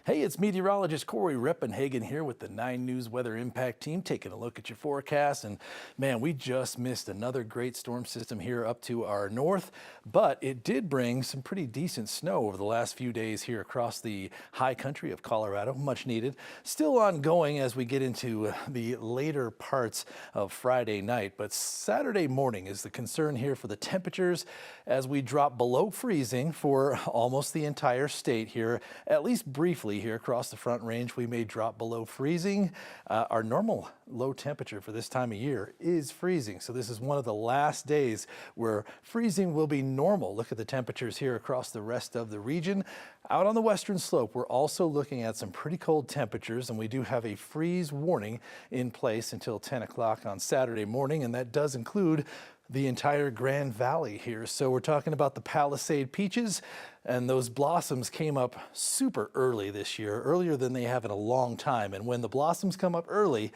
Hey, it's meteorologist Cory Reppenhagen here with the 9 News Weather Impact Team, taking a look at your forecast. And man, we just missed another great storm system here up to our north, but it did bring some pretty decent snow over the last few days here across the high country of Colorado, much needed. Still ongoing as we get into the later parts of Friday night, but Saturday morning is the concern here for the temperatures as we drop below freezing for almost the entire state here, at least briefly. Here across the Front Range, we may drop below freezing. Our normal low temperature for this time of year is freezing. So this is one of the last days where freezing will be normal. Look at the temperatures here across the rest of the region. Out on the western slope, we're also looking at some pretty cold temperatures, and we do have a freeze warning in place until 10 o'clock on Saturday morning, and that does include the entire Grand Valley here. So we're talking about the Palisade Peaches, and those blossoms came up super early this year, earlier than they have in a long time. And when the blossoms come up early,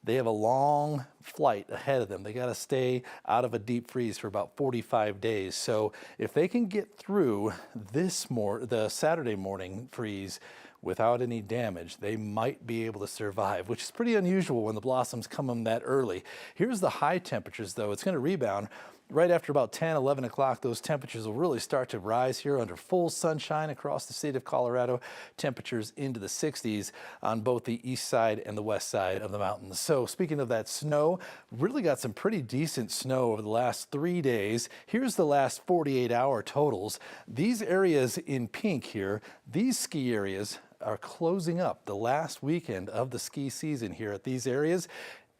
they have a long flight ahead of them. They got to stay out of a deep freeze for about 45 days. So if they can get through the Saturday morning freeze without any damage, they might be able to survive, which is pretty unusual when the blossoms come in that early. Here's the high temperatures, though. It's going to rebound. Right after about 10, 11 o'clock, those temperatures will really start to rise here under full sunshine across the state of Colorado. Temperatures into the 60s on both the east side and the west side of the mountains. So speaking of that snow, really got some pretty decent snow over the last 3 days. Here's the last 48-hour totals. These areas in pink here, these ski areas are closing up the last weekend of the ski season here at these areas.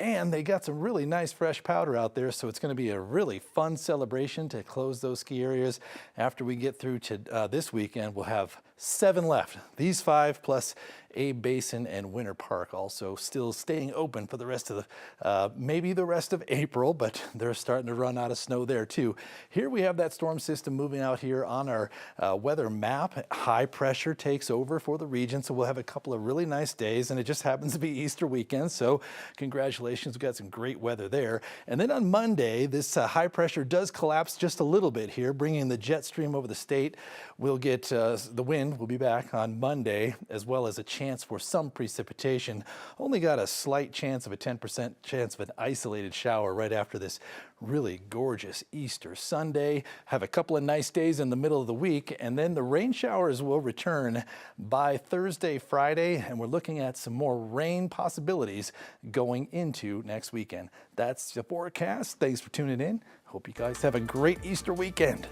And they got some really nice fresh powder out there, so it's going to be a really fun celebration to close those ski areas. After we get through to this weekend, we'll have 7 left. These 5 plus Abe Basin and Winter Park also still staying open for the rest of maybe the rest of April, but they're starting to run out of snow there too. Here we have that storm system moving out here on our weather map. High pressure takes over for the region, so we'll have a couple of really nice days, and it just happens to be Easter weekend, so congratulations, we've got some great weather there. And then on Monday, this high pressure does collapse just a little bit here, bringing the jet stream over the state. We'll get the wind will be back on Monday, as well as a chance for some precipitation. Only got a slight chance of a 10% chance of an isolated shower right after this really gorgeous Easter Sunday. Have a couple of nice days in the middle of the week, and then the rain showers will return by Thursday, Friday, and we're looking at some more rain possibilities going into next weekend. That's the forecast. Thanks for tuning in. Hope you guys have a great Easter weekend.